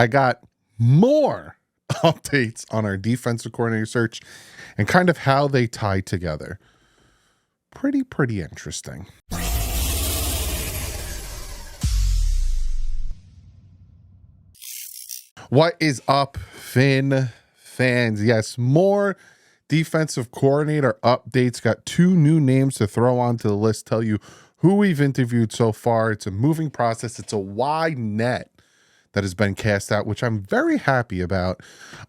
I got more updates on our defensive coordinator search and kind of how they tie together. Pretty interesting. What is up, Finn fans? Yes, more defensive coordinator updates. Got 2 new names to throw onto the list, tell you who we've interviewed so far. It's a moving process. It's a wide net that has been cast out, which I'm very happy about.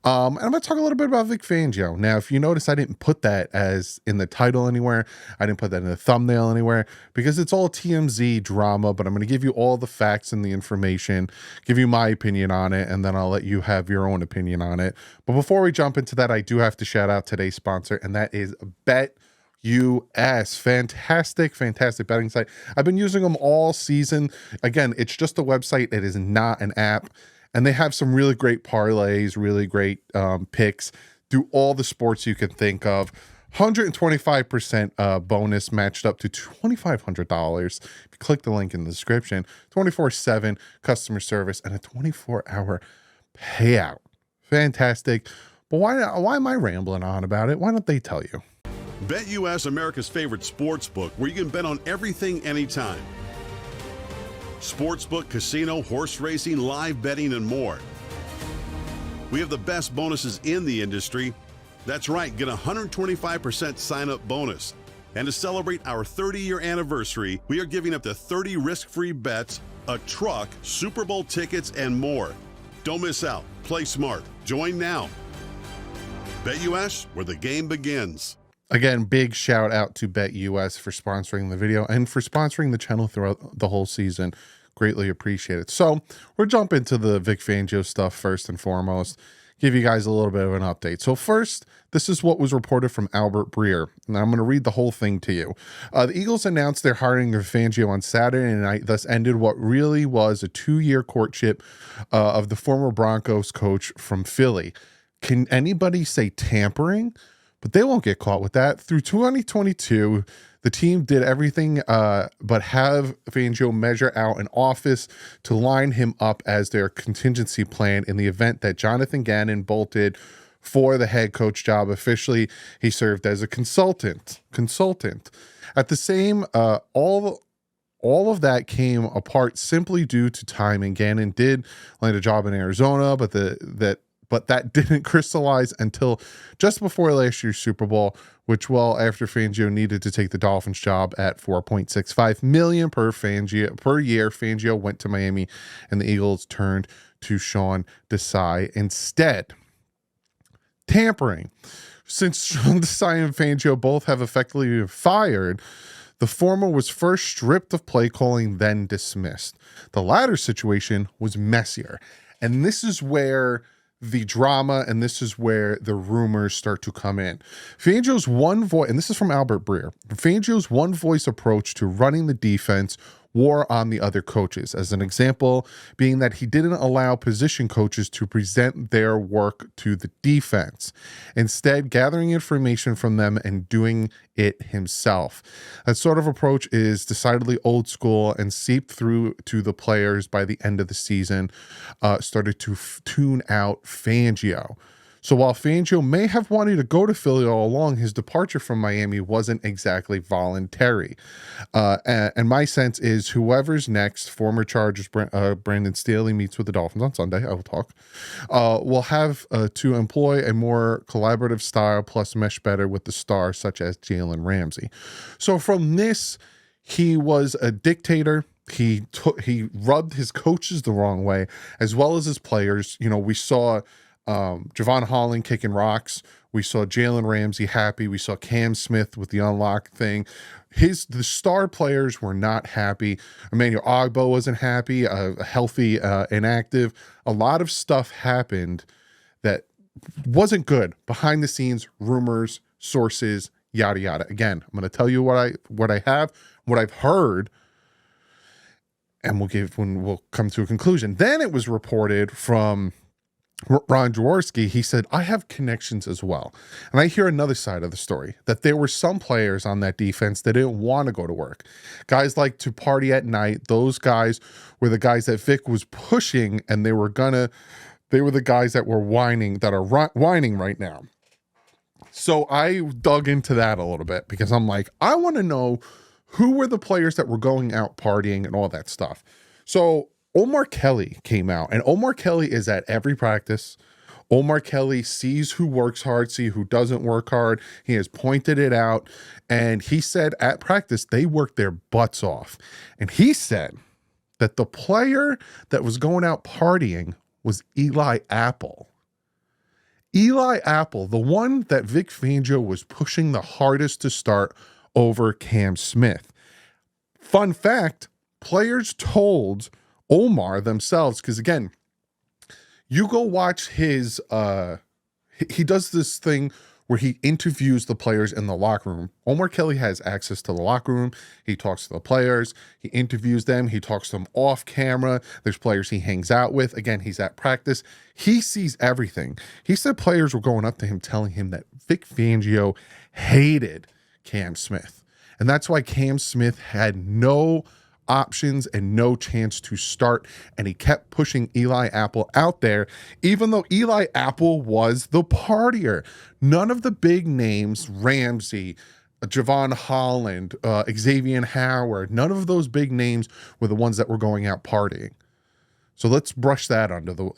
And I'm going to talk a little bit about Vic Fangio. Now, if you notice, I didn't put that as in the title anywhere. I didn't put that in the thumbnail anywhere because it's all TMZ drama, but I'm going to give you all the facts and the information, give you my opinion on it, and then I'll let you have your own opinion on it. But before we jump into that, I do have to shout out today's sponsor, and that is BetUS. Fantastic betting site. I've been using them all season. Again, it's just a website. It is not an app. And they have some really great parlays, really great picks. Do all the sports you can think of. 125% bonus matched up to $2,500. If you click the link in the description, 24/7 customer service and a 24-hour payout. Fantastic. But why am I rambling on about it? Why don't they tell you? BetUS, America's favorite sports book, where you can bet on everything, anytime. Sportsbook, casino, horse racing, live betting, and more. We have the best bonuses in the industry. That's right, get a 125% sign-up bonus. And to celebrate our 30-year anniversary, we are giving up to 30 risk-free bets, a truck, Super Bowl tickets, and more. Don't miss out. Play smart. Join now. BetUS, where the game begins. Again, big shout out to BetUS for sponsoring the video and for sponsoring the channel throughout the whole season. Greatly appreciate it. So we'll jump into the Vic Fangio stuff first and foremost. Give you guys a little bit of an update. So first, this is what was reported from Albert Breer. And I'm going to read the whole thing to you. The Eagles announced their hiring of Fangio on Saturday night, thus ended what really was a 2-year courtship of the former Broncos coach from Philly. Can anybody say tampering? But they won't get caught with that. Through 2022, the team did everything but have Fangio measure out an office to line him up as their contingency plan in the event that Jonathan Gannon bolted for the head coach job. Officially, he served as a consultant. At the same, all of that came apart simply due to timing. Gannon did land a job in Arizona, but that didn't crystallize until just before last year's Super Bowl, which, well, after Fangio needed to take the Dolphins job at $4.65 million per year, Fangio went to Miami, and the Eagles turned to Sean Desai instead. Tampering. Since Sean Desai and Fangio both have effectively been fired, the former was first stripped of play calling, then dismissed. The latter situation was messier, and this is where the drama and this is where the rumors start to come in. Fangio's one voice, and this is from Albert Breer, Fangio's one voice approach to running the defense wore on the other coaches. As an example, being that he didn't allow position coaches to present their work to the defense, instead gathering information from them and doing it himself. That sort of approach is decidedly old school and seeped through to the players by the end of the season, started to tune out Fangio. So while Fangio may have wanted to go to Philly all along, his departure from Miami wasn't exactly voluntary. And my sense is whoever's next, former Chargers Brandon Staley meets with the Dolphins on Sunday, I will talk, will have to employ a more collaborative style plus mesh better with the stars such as Jalen Ramsey. So from this, he was a dictator. He rubbed his coaches the wrong way, as well as his players. You know, we saw Javon Holland kicking rocks. We saw Jalen Ramsey happy. We saw Cam Smith with the unlock thing. The star players were not happy. Emmanuel Ogbo wasn't happy. Healthy, inactive. A lot of stuff happened that wasn't good. Behind the scenes, rumors, sources, yada yada. Again, I'm going to tell you what I've heard, and we'll come to a conclusion. Then it was reported from Ron Jaworski, he said, I have connections as well. And I hear another side of the story, that there were some players on that defense that didn't want to go to work. Guys like to party at night. Those guys were the guys that Vic was pushing, and they were the guys that were whining, that are whining right now. So I dug into that a little bit because I'm like, I want to know who were the players that were going out partying and all that stuff. So Omar Kelly came out, and Omar Kelly is at every practice. Omar Kelly sees who works hard, see who doesn't work hard. He has pointed it out, and he said at practice they worked their butts off. And he said that the player that was going out partying was Eli Apple. Eli Apple, the one that Vic Fangio was pushing the hardest to start over Cam Smith. Fun fact, players told Omar themselves, because again, you go watch his, he does this thing where he interviews the players in the locker room. Omar Kelly has access to the locker room. He talks to the players. He interviews them. He talks to them off camera. There's players he hangs out with. Again, he's at practice. He sees everything. He said players were going up to him telling him that Vic Fangio hated Cam Smith. And that's why Cam Smith had no options and no chance to start, and he kept pushing Eli Apple out there, even though Eli Apple was the partier. None of the big names, Ramsey, Javon Holland, Xavier Howard, none of those big names were the ones that were going out partying. So let's brush that under the,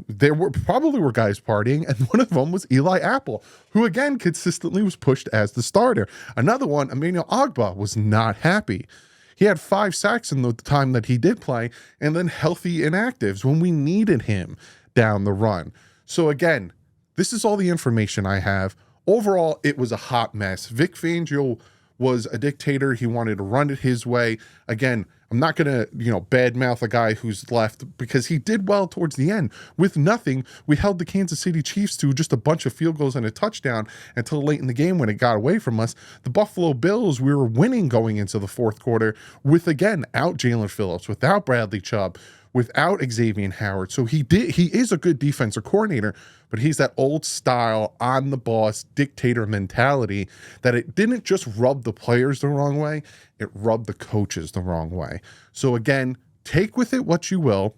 there probably were guys partying, and one of them was Eli Apple, who again consistently was pushed as the starter. Another one, Emmanuel Ogbah, was not happy. He had 5 sacks in the time that he did play, and then healthy inactives when we needed him down the run. So again, this is all the information I have. Overall, it was a hot mess. Vic Fangio was a dictator. He wanted to run it his way. Again, I'm not going to, badmouth a guy who's left, because he did well towards the end. With nothing, we held the Kansas City Chiefs to just a bunch of field goals and a touchdown until late in the game when it got away from us. The Buffalo Bills, we were winning going into the fourth quarter with, again, out Jalen Phillips, without Bradley Chubb, without Xavier Howard. So he is a good defensive coordinator, but he's that old style, on the boss, dictator mentality that it didn't just rub the players the wrong way, it rubbed the coaches the wrong way. So again, take with it what you will,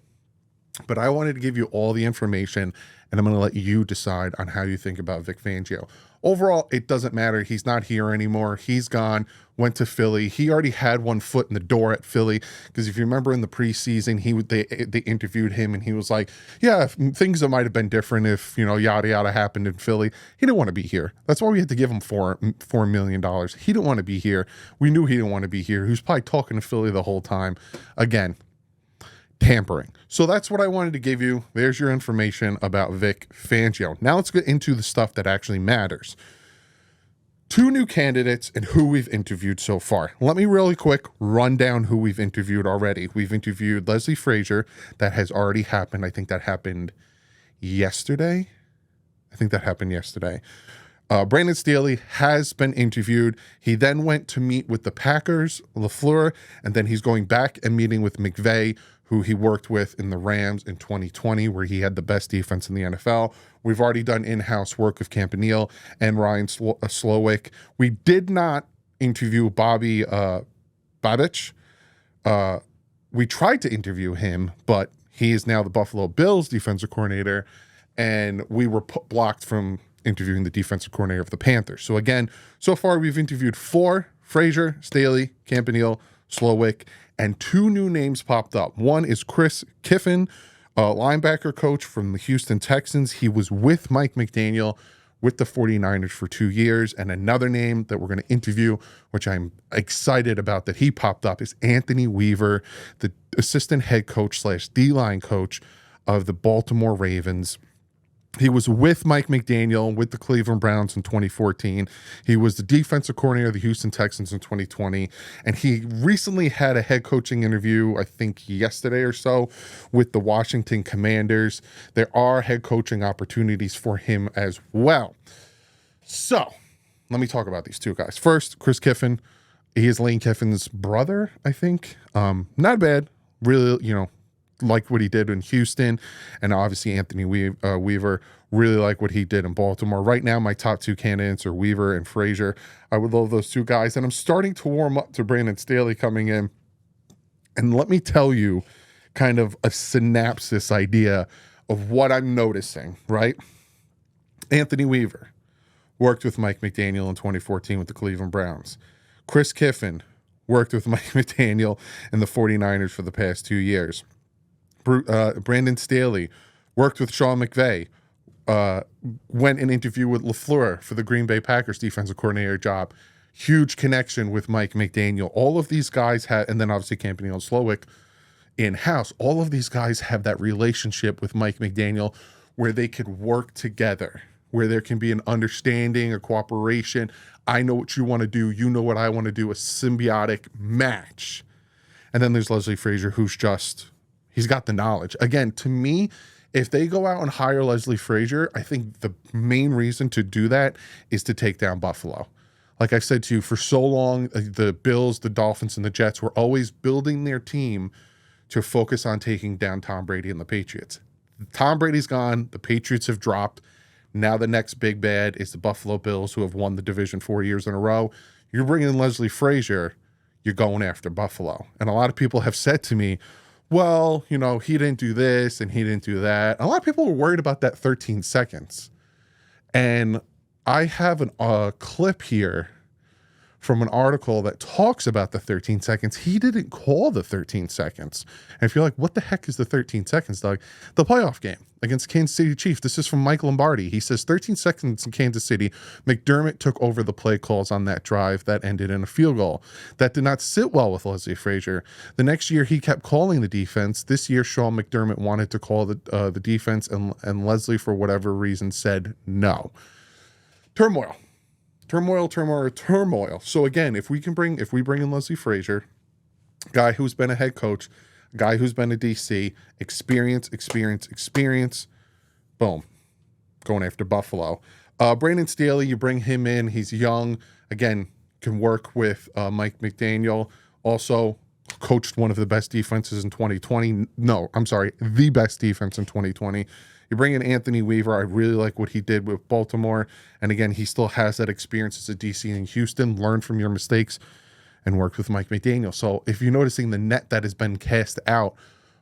but I wanted to give you all the information, and I'm going to let you decide on how you think about Vic Fangio. Overall, it doesn't matter. He's not here anymore. He's gone, went to Philly. He already had one foot in the door at Philly, because if you remember in the preseason, they interviewed him, and he was like, yeah, things that might have been different if, yada, yada happened in Philly. He didn't want to be here. That's why we had to give him $4 million. He didn't want to be here. We knew he didn't want to be here. He was probably talking to Philly the whole time. Again, tampering. So that's what I wanted to give you. There's your information about Vic Fangio. Now let's get into the stuff that actually matters. 2 new candidates and who we've interviewed so far. Let me really quick run down who we've interviewed already. We've interviewed Leslie Frazier. That has already happened. I think that happened yesterday. Brandon Staley has been interviewed. He then went to meet with the Packers, LaFleur, and then he's going back and meeting with McVay, who he worked with in the Rams in 2020, where he had the best defense in the NFL. We've already done in-house work with Campanile and Ryan Slowick. We did not interview Bobby Babich. We tried to interview him, but he is now the Buffalo Bills defensive coordinator, and we were blocked from interviewing the defensive coordinator of the Panthers. So again, so far we've interviewed 4: Frazier, Staley, Campanile, Slowick, and 2 new names popped up. One is Chris Kiffin, a linebacker coach from the Houston Texans. He was with Mike McDaniel with the 49ers for 2 years. And another name that we're going to interview, which I'm excited about that he popped up, is Anthony Weaver, the assistant head coach / D-line coach of the Baltimore Ravens. He was with Mike McDaniel with the Cleveland Browns in 2014. He was the defensive coordinator of the Houston Texans in 2020. And he recently had a head coaching interview, I think yesterday or so, with the Washington Commanders. There are head coaching opportunities for him as well. So let me talk about these 2 guys. First, Chris Kiffin. He is Lane Kiffin's brother, I think. Not bad. Really, like what he did in Houston, and obviously Anthony Weaver, really like what he did in Baltimore. Right now, my top two candidates are Weaver and Frazier. I would love those two guys, and I'm starting to warm up to Brandon Staley coming in. And let me tell you kind of a synopsis idea of what I'm noticing, right? Anthony Weaver worked with Mike McDaniel in 2014 with the Cleveland Browns. Chris Kiffin worked with Mike McDaniel in the 49ers for the past 2 years. Brandon Staley worked with Sean McVay, went and interviewed with LaFleur for the Green Bay Packers defensive coordinator job. Huge connection with Mike McDaniel. All of these guys had, and then obviously Campanile and Slowick in-house, all of these guys have that relationship with Mike McDaniel where they could work together, where there can be an understanding, a cooperation. I know what you want to do. You know what I want to do, a symbiotic match. And then there's Leslie Frazier, who's just, he's got the knowledge. Again, to me, if they go out and hire Leslie Frazier, I think the main reason to do that is to take down Buffalo. Like I've said to you, for so long, the Bills, the Dolphins, and the Jets were always building their team to focus on taking down Tom Brady and the Patriots. Tom Brady's gone. The Patriots have dropped. Now the next big bad is the Buffalo Bills, who have won the division 4 years in a row. You're bringing Leslie Frazier, you're going after Buffalo. And a lot of people have said to me, well, you know, he didn't do this and he didn't do that. A lot of people were worried about that 13 seconds. And I have a clip here from an article that talks about the 13 seconds. He didn't call the 13 seconds. And if you're like, what the heck is the 13 seconds, Doug? The playoff game against Kansas City Chiefs. This is from Mike Lombardi. He says 13 seconds in Kansas City. McDermott took over the play calls on that drive that ended in a field goal. That did not sit well with Leslie Frazier. The next year, he kept calling the defense. This year, Sean McDermott wanted to call the defense, and Leslie, for whatever reason, said no. Turmoil. So again, if we bring in Leslie Frazier, guy who's been a head coach, guy who's been a DC, experience, boom, going after Buffalo. Brandon Staley, you bring him in. He's young. Again, can work with Mike McDaniel. Also coached one of the best defenses in 2020. No, I'm sorry, the best defense in 2020. You bring in Anthony Weaver. I really like what he did with Baltimore. And again, he still has that experience as a DC in Houston. Learn from your mistakes and work with Mike McDaniel. So if you're noticing, the net that has been cast out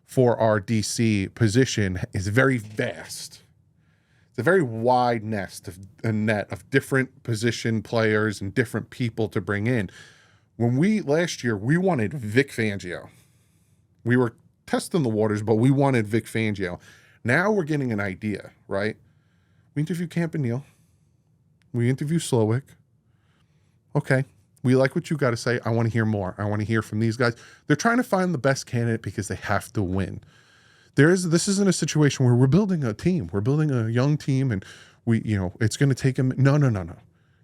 for our DC position is very vast. It's a very wide net of different position players and different people to bring in. Last year, we wanted Vic Fangio. We were testing the waters, but we wanted Vic Fangio. Now we're getting an idea, right? We interview Campanile. We interview Slowick. Okay, we like what you got to say. I want to hear more. I want to hear from these guys. They're trying to find the best candidate because they have to win. This isn't a situation where we're building a team. We're building a young team, and it's going to take them. No.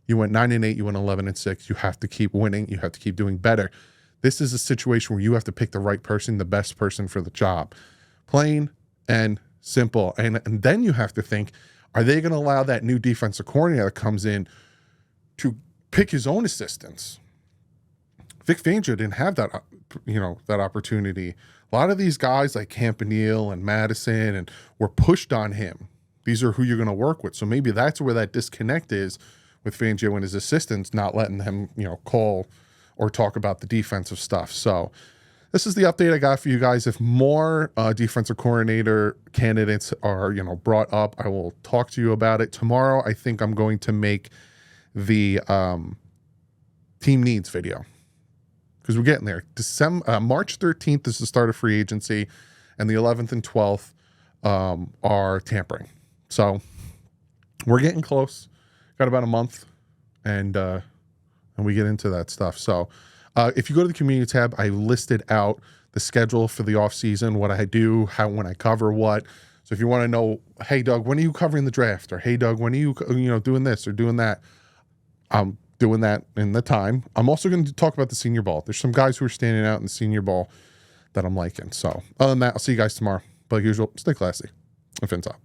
You went 9-8. You went 11-6. You have to keep winning. You have to keep doing better. This is a situation where you have to pick the right person, the best person for the job. Plain and simple. And then you have to think, are they going to allow that new defensive coordinator that comes in to pick his own assistants? Vic Fangio didn't have that opportunity. A lot of these guys like Campanile and Madison and were pushed on him. These are who you're going to work with. So maybe that's where that disconnect is with Fangio and his assistants, not letting him, call or talk about the defensive stuff. So this is the update I got for you guys. If more defensive coordinator candidates are, brought up, I will talk to you about it. Tomorrow, I think I'm going to make the team needs video because we're getting there. March 13th is the start of free agency, and the 11th and 12th are tampering. So we're getting close. Got about a month, and we get into that stuff. So if you go to the community tab, I listed out the schedule for the off season, what I do, when I cover what. So if you want to know, hey Doug, when are you covering the draft? Or hey Doug, when are you doing this or doing that? I'm doing that in the time. I'm also going to talk about the Senior Bowl. There's some guys who are standing out in the Senior Bowl that I'm liking. So other than that, I'll see you guys tomorrow. But like usual, stay classy and fins up.